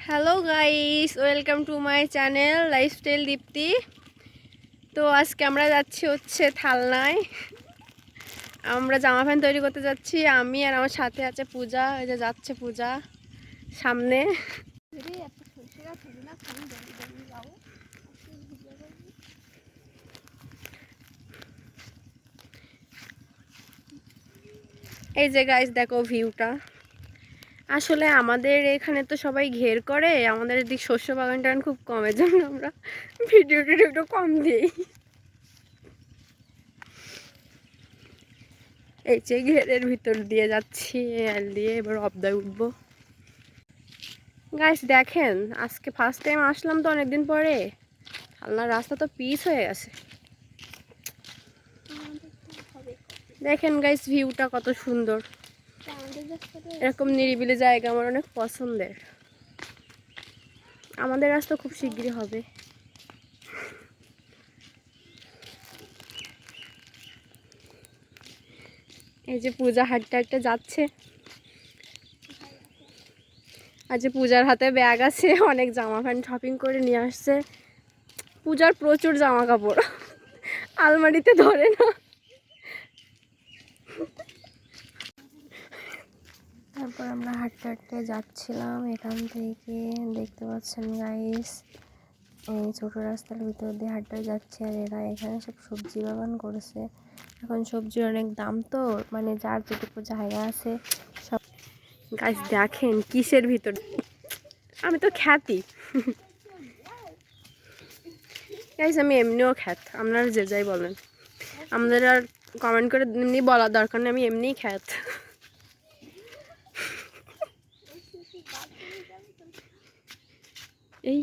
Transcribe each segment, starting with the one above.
Hello guys, welcome to my channel lifestyle Deepti. তো আজকে আমরা যাচ্ছি থালনায়। আমরা জামা প্যান্ট তৈরি করতে যাচ্ছি। আমি আর আমার সাথে আছে পূজা। এই যে যাচ্ছে পূজা সামনে। এই যে গাইস দেখো ভিউটা। আসলে আমাদের এখানে তো সবাই ঘের করে, আমাদের এদিক শস্য বাগান টাগান খুব কমের জন্য আমরা ভিডিওটা একটু কম দিই। এই যে ঘেরের ভিতর দিয়ে যাচ্ছি এল দিয়ে, এবার অবদায় উঠবো। গাইস দেখেন, আজকে ফার্স্ট টাইম আসলাম তো অনেকদিন পরে। আল্লাহর রাস্তা তো পিচ হয়ে গেছে। দেখেন গাইস ভিউটা কত সুন্দর। এরকম নিরিবিলি জায়গা আমার অনেক পছন্দের। আমাদের রাস্তা খুব শিগগিরই হবে। এই যে পূজা হাঁটতে হাঁটতে যাচ্ছে। আর যে পূজার হাতে ব্যাগ আছে, অনেক জামা প্যান্ট শপিং করে নিয়ে আসছে। পূজার প্রচুর জামা কাপড়, আলমারিতে ধরে না। তারপর আমরা হাঁটতে হাঁটতে যাচ্ছিলাম এখান থেকে, দেখতে পাচ্ছেন গাইস। এই ছোটো রাস্তার ভিতর দিয়ে হাঁটতে যাচ্ছে, আর এরা এখানে সব সবজি বাগান করেছে। এখন সবজির অনেক দাম তো, মানে যার যেটুকু জায়গা আছে সব। গাছ দেখেন কিসের ভিতর, আমি তো খ্যাতি গাইস, আমি এমনিও খ্যাত। আপনারা যে যাই বলেন, আমাদের আর কমেন্ট করে এমনি বলার দরকার নেই, আমি এমনিই খ্যাত। এই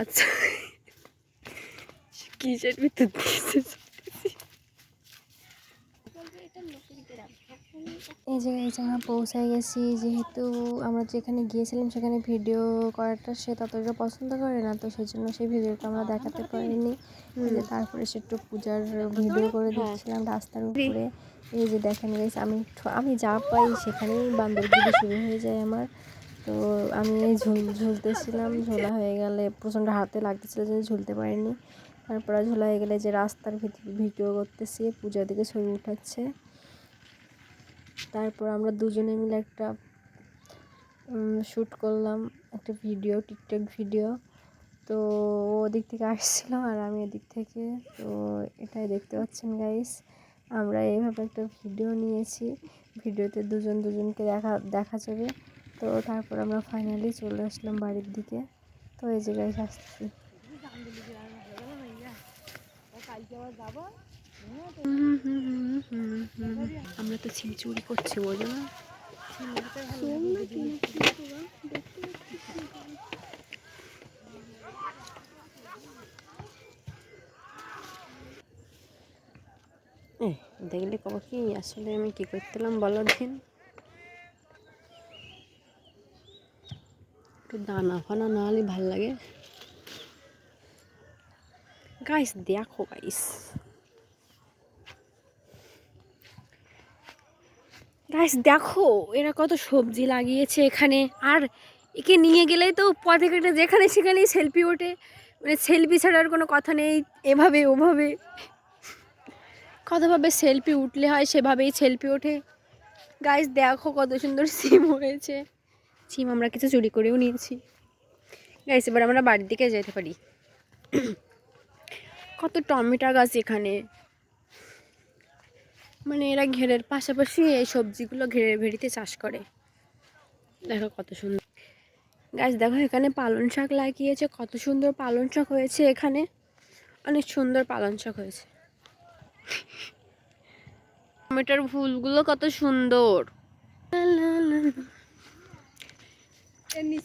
আচ্ছা, কিসের ভিতর দিয়েছে। এই জায়গায় আমরা পৌঁছায় গেছি। যেহেতু আমরা যেখানে গিয়েছিলাম সেখানে ভিডিও করাটা সে ততটা পছন্দ করে না, তো সেই জন্য সেই ভিডিওটা আমরা দেখাতে পারিনি। তারপরে সে একটু পূজার ভিডিও করে দিচ্ছিলাম রাস্তার উপরে। এই যে দেখেন গাইস, আমি যা পাই সেখানেই বান্দরগিরি শুরু হয়ে যায় আমার। তো আমি ঝুলতেছিলাম, ঝোলা হয়ে গেলে প্রচণ্ড হাতে লাগতেছিল যে ঝুলতে পারিনি। তারপর ঝোলা হয়ে গেলে যে রাস্তার ভিডিও করতেছি, পূজার দিকে ছবি উঠাচ্ছে। তারপর আমরা দুজনে মিলে একটা শ্যুট করলাম, একটা ভিডিও, টিকটক ভিডিও। তো ও ওদিক থেকে আসছিল আর আমি এদিক থেকে। তো এটাই দেখতে পাচ্ছেন গাইস, আমরা এইভাবে একটা ভিডিও নিয়েছি। ভিডিওতে দুজনকে দেখা যাবে। তো তারপর আমরা ফাইনালি চলে আসলাম বাড়ির দিকে। তো এই যে গাইস আসছি। আমরা তো সিম চুরি করছি, বোঝো না? দেখলে কব কি আসলে আমি কি করতেলাম বলো দিন। একটু দানা ফানা না হলে ভাল লাগে। গাইস দেখো গাইস, দেখো এরা কত সবজি লাগিয়েছে এখানে। আর একে নিয়ে গেলেই তো পথে ঘাটে যেখানে সেখানেই সেলফি ওঠে, মানে সেলফি ছাড়ার কোনো কথা নেই। এভাবে ওভাবে কতভাবে সেলফি উঠলে হয় সেভাবেই সেলফি ওঠে। গাইস দেখো কত সুন্দর সিম হয়েছে। সিম আমরা কিছু চুরি করেও নিয়েছি। গাইস এবার আমরা বাড়ির দিকে যেতে পারি। কত টমেটো গাছ এখানে, মানে এরা ঘেরের পাশাপাশি এই সবজিগুলো ঘেরের ভেড়িতে চাষ করে। দেখো কত সুন্দর। গাছ দেখো এখানে পালং শাক লাগিয়েছে, কত সুন্দর পালং শাক হয়েছে এখানে, অনেক সুন্দর পালং শাক হয়েছে। টমেটোর ফুলগুলো কত সুন্দর।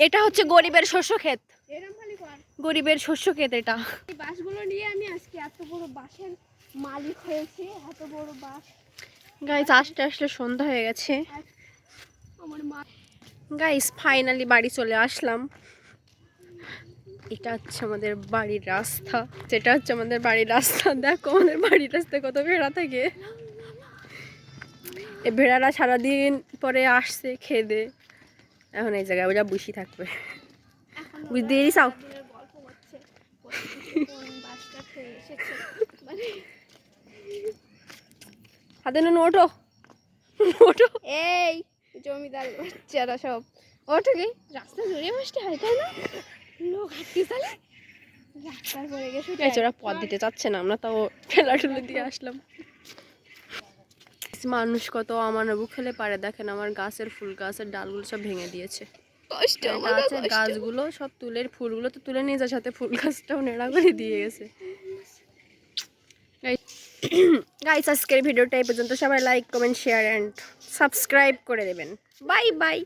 এটা হচ্ছে গরিবের শস্য ক্ষেত, গরিবের শস্য ক্ষেত এটা। এই বাঁশগুলো নিয়ে আমি আজকে এত বড় বাঁশের মালিক হয়েছি, এত বড় বাঁশ। গাইস আস্তে আস্তে সন্ধ্যা হয়ে গেছে। আমার মা গাইস ফাইনালি বাড়ি চলে আসলাম। এটা হচ্ছে আমাদের বাড়ির রাস্তা, যেটা হচ্ছে আমাদের বাড়ির রাস্তা। দেখো আমাদের বাড়ির রাস্তায় কত ভেড়া থাকে। এই ভেড়ারা সারাদিন পরে আসছে খেদে, এখন এই জায়গায় ওরা বসে থাকবে। এখন বুঝতে পেরেছাও? দিনের গল্প করছে কোন বাসটা খেয়ে এসেছে মানে হাতে নুন ওঠো ওঠো। এই জমিদার বাচ্চারা সব ওঠো কি রাস্তা জুড়ে বসতে হয় তাই না লোক হাঁটতে চলে রাস্তার পরে গেছে ওরা পথ দিতে চাচ্ছে না, আমরা তাও খেলা ঠেলে দিয়ে আসলাম। মানুষ কত আমানবু খেলে পারে দেখেন, আমার গাছের ফুল গাছের ডালগুলো সব ভেঙে দিয়েছে। কষ্ট গাছের গাছগুলো সব তুলে, ফুলগুলো তো তুলে নিয়ে যার সাথে ফুল গাছটাও নেড়া করে দিয়ে গেছে। গাইস আজকের ভিডিওটা এই পর্যন্ত, সবাই like comment share and subscribe করে দেবেন। Bye bye.